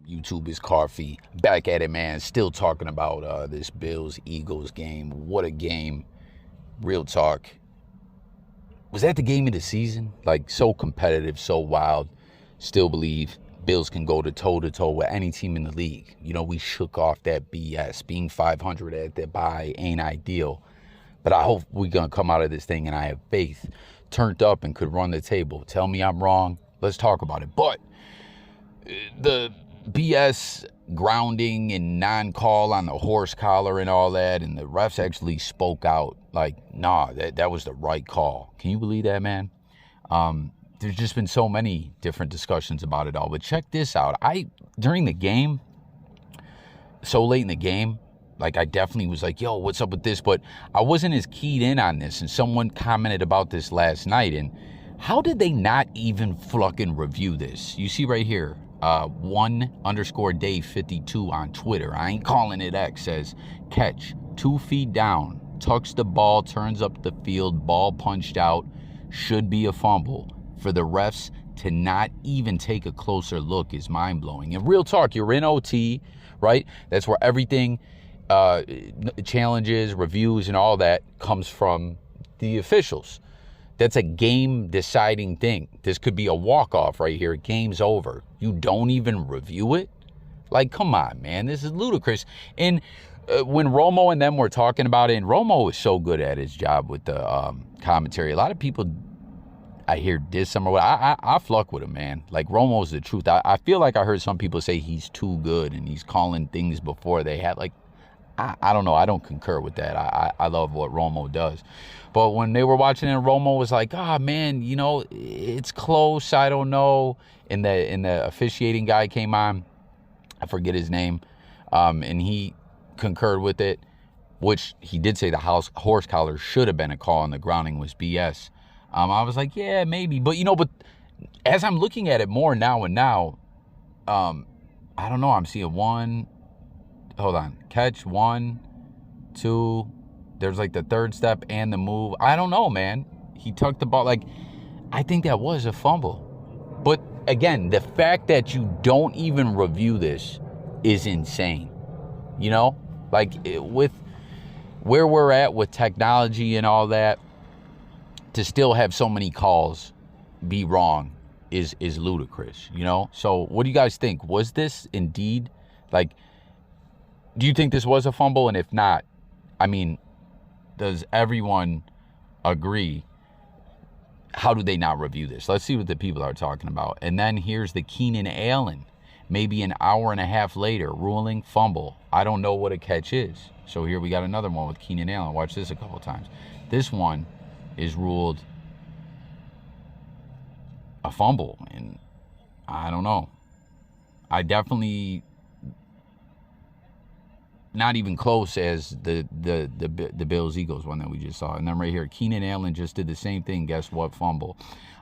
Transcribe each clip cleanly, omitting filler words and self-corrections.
YouTube is Coffee. Back at it, man. Still talking about this Bills-Eagles game. What a game. Real talk. Was that the game of the season? Like, so competitive, so wild. Still believe Bills can go toe-to-toe with any team in the league. You know, we shook off that BS. Being 500 at the bye ain't ideal. But I hope we're going to come out of this thing, and I have faith. Turned up and could run the table. Tell me I'm wrong. Let's talk about it. But the BS grounding and non-call on the horse collar and all that, and the refs actually spoke out like, nah, that was the right call. Can you believe that, man? There's just been so many different discussions about it all. But check this out. During the game, so late in the game, like, I definitely was like, yo, what's up with this? But I wasn't as keyed in on this. And someone commented about this last night. And how did they not even fucking review this? You see right here, 1_Dave52 on Twitter. I ain't calling it X. Says, catch, 2 feet down, tucks the ball, turns up the field, ball punched out, should be a fumble. For the refs to not even take a closer look is mind-blowing. And real talk, you're in OT, right? That's where everything, challenges, reviews, and all that comes from the officials. That's a game-deciding thing. This could be a walk-off right here. Game's over. You don't even review it? Like, come on, man. This is ludicrous. And when Romo and them were talking about it, and Romo is so good at his job with the commentary. A lot of people, I hear, diss him or what. I fuck with him, man. Like, Romo's the truth. I feel like I heard some people say he's too good and he's calling things before they had. Like, I don't know. I don't concur with that. I love what Romo does. But when they were watching it, Romo was like, man, you know, it's close. I don't know. And the officiating guy came on. I forget his name. And he concurred with it, which he did say the horse collar should have been a call and the grounding was BS. I was like, yeah, maybe. But, but as I'm looking at it more now and now, I don't know. I'm seeing one. Hold on. Catch, 1, 2. There's like the third step and the move. I don't know, man. He tucked the ball. Like, I think that was a fumble. But again, the fact that you don't even review this is insane. Like, with where we're at with technology and all that, to still have so many calls be wrong is ludicrous, So what do you guys think? Was this indeed, like, do you think this was a fumble? And if not, I mean, does everyone agree? How do they not review this? Let's see what the people are talking about. And then here's the Keenan Allen, maybe an hour and a half later, ruling fumble. I don't know what a catch is. So here we got another one with Keenan Allen. Watch this a couple times. This one is ruled a fumble, and I don't know. I definitely not even close as the Bills-Eagles one that we just saw. And then right here, Keenan Allen just did the same thing. Guess what? Fumble.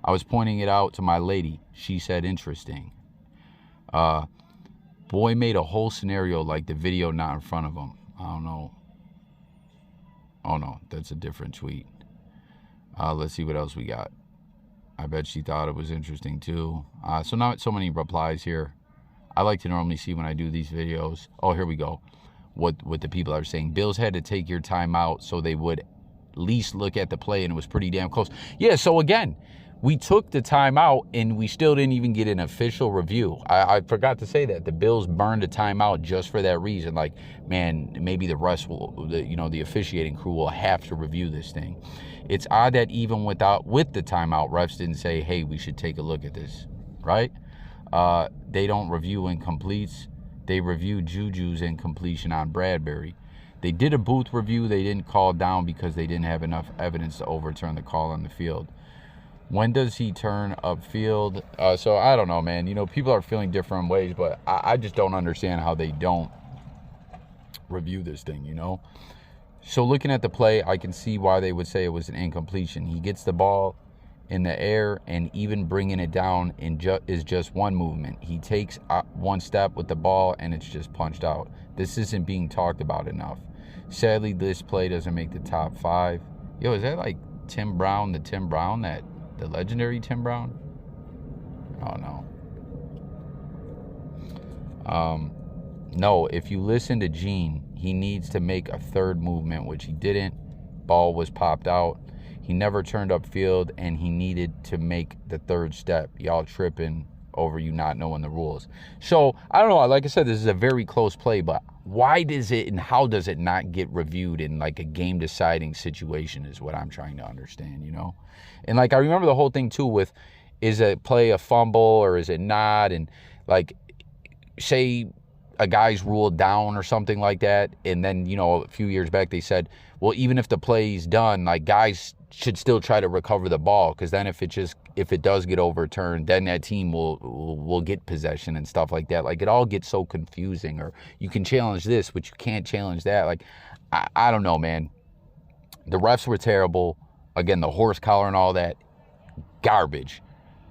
I was pointing it out to my lady. She said, interesting. Boy made a whole scenario like the video not in front of him. I don't know. Oh, no, that's a different tweet. Let's see what else we got. I bet she thought it was interesting, too. So not so many replies here. I like to normally see when I do these videos. Oh, here we go. What the people are saying. Bills had to take your time out so they would at least look at the play, and it was pretty damn close. Yeah, so again, we took the time out, and we still didn't even get an official review. I forgot to say that. The Bills burned a timeout just for that reason. Like, man, maybe the rest will, the officiating crew will have to review this thing. It's odd that even with the timeout, refs didn't say, hey, we should take a look at this, right? They don't review incompletes. They reviewed Juju's incompletion on Bradbury. They did a booth review. They didn't call down because they didn't have enough evidence to overturn the call on the field. When does he turn upfield? So I don't know, man. People are feeling different ways, but I just don't understand how they don't review this thing, So looking at the play, I can see why they would say it was an incompletion. He gets the ball in the air, and even bringing it down is just one movement. He takes one step with the ball, and it's just punched out. This isn't being talked about enough. Sadly, this play doesn't make the top 5. Yo, is that like Tim Brown, the legendary Tim Brown? Oh, no. No, if you listen to Gene, he needs to make a third movement, which he didn't. Ball was popped out. He never turned upfield, and he needed to make the third step. Y'all tripping over you not knowing the rules. So, I don't know. Like I said, this is a very close play, but why does it and how does it not get reviewed in like a game-deciding situation is what I'm trying to understand, you know? And like I remember the whole thing too with, is a play a fumble or is it not? And like, say a guy's ruled down or something like that, and then, you know, a few years back they said, well, even if the play's done, like guys should still try to recover the ball, because then if it does get overturned, then that team will get possession and stuff like that. Like it all gets so confusing. Or you can challenge this, but you can't challenge that. Like I don't know, man. The refs were terrible. Again, the horse collar and all that, garbage.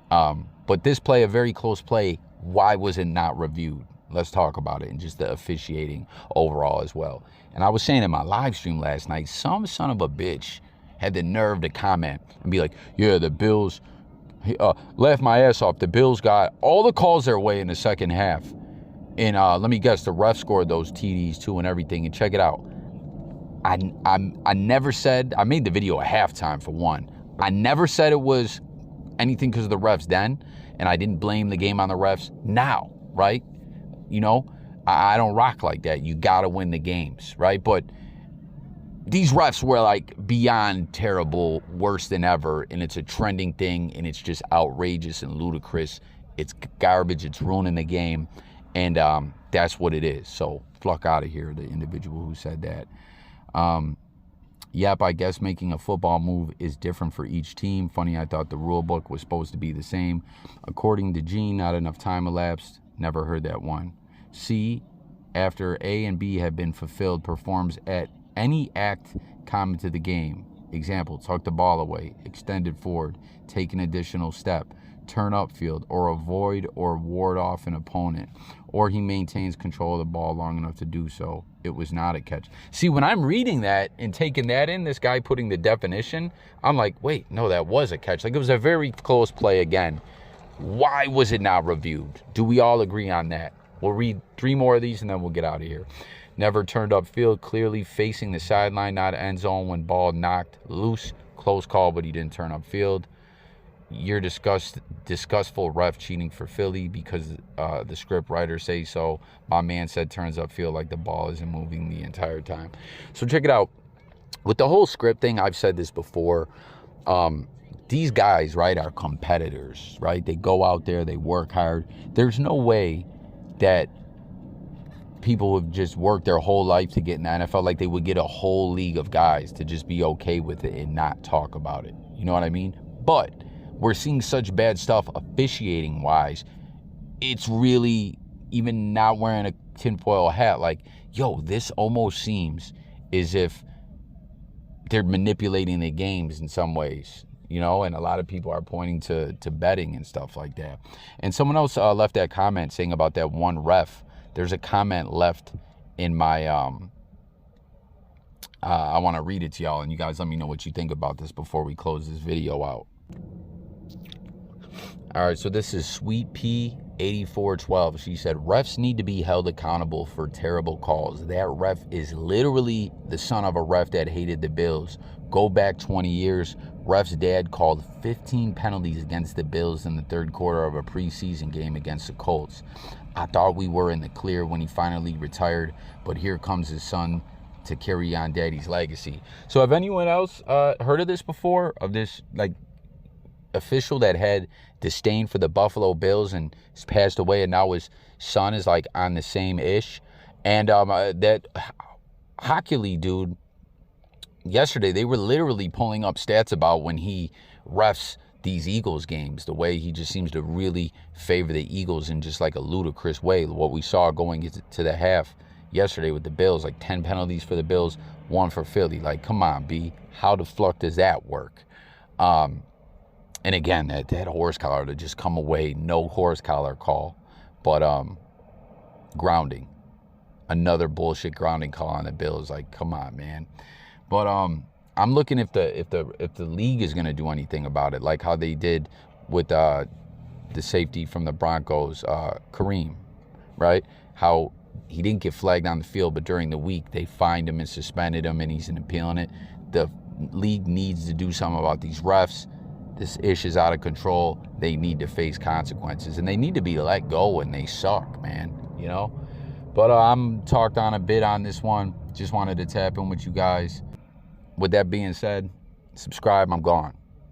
But this play, a very close play, why was it not reviewed? Let's talk about it, and just the officiating overall as well. And I was saying in my live stream last night, some son of a bitch had the nerve to comment and be like, yeah, the Bills, laugh my ass off. The Bills got all the calls their way in the second half. And let me guess, the ref scored those TDs too and everything. And check it out. I never said, I made the video at halftime for one. I never said it was anything because of the refs then. And I didn't blame the game on the refs now, right? You know, I don't rock like that. You got to win the games, right? But these refs were like beyond terrible, worse than ever. And it's a trending thing. And it's just outrageous and ludicrous. It's garbage. It's ruining the game. And that's what it is. So fuck out of here, the individual who said that. Yep, I guess making a football move is different for each team. Funny, I thought the rule book was supposed to be the same. According to Gene, not enough time elapsed. Never heard that one. C, after A and B have been fulfilled, performs at any act common to the game. Example, tuck the ball away, extend it forward, take an additional step, turn upfield, or avoid or ward off an opponent, or he maintains control of the ball long enough to do so. It was not a catch. See, when I'm reading that and taking that in, this guy putting the definition, I'm like, wait, no, that was a catch. Like, it was a very close play again. Why was it not reviewed? Do we all agree on that? We'll read 3 more of these and then we'll get out of here. Never turned upfield, clearly facing the sideline, not end zone when ball knocked loose. Close call, but he didn't turn upfield. You're disgustful ref cheating for Philly because the script writer say so. My man said turns upfield like the ball isn't moving the entire time. So check it out. With the whole script thing, I've said this before. These guys, right, are competitors, right? They go out there, they work hard. There's no way that people would just work their whole life to get in the NFL, like they would get a whole league of guys to just be okay with it and not talk about it. You know what I mean? But we're seeing such bad stuff officiating wise. It's really, even not wearing a tinfoil hat, like, yo, this almost seems as if they're manipulating the games in some ways, you know, and a lot of people are pointing to betting and stuff like that. And someone else left that comment saying about that one ref. There's a comment left in my, I want to read it to y'all, and you guys let me know what you think about this before we close this video out. All right, so this is Sweet P 8412. She said, refs need to be held accountable for terrible calls. That ref is literally the son of a ref that hated the Bills. Go back 20 years. Ref's dad called 15 penalties against the Bills in the third quarter of a preseason game against the Colts. I thought we were in the clear when he finally retired, but here comes his son to carry on daddy's legacy. So have anyone else heard of this before? Of this, like, official that had disdain for the Buffalo Bills and has passed away, and now his son is like on the same ish. And that Hockley dude, yesterday they were literally pulling up stats about when he refs these Eagles games, the way he just seems to really favor the Eagles in just like a ludicrous way. What we saw going into the half yesterday with the Bills, like 10 penalties for the Bills, 1 for Philly. Like, come on, B, how the fuck does that work? And again, that horse collar to just come away, no horse collar call, but grounding, another bullshit grounding call on the Bills. Like, come on, man. But I'm looking if the league is going to do anything about it, like how they did with the safety from the Broncos, Kareem, right? how he didn't get flagged on the field, but during the week they fined him and suspended him, and he's appealing it. The league needs to do something about these refs. This ish is out of control. They need to face consequences, and they need to be let go when they suck, man, you know? But I'm talked on a bit on this one. Just wanted to tap in with you guys. With that being said, subscribe. I'm gone.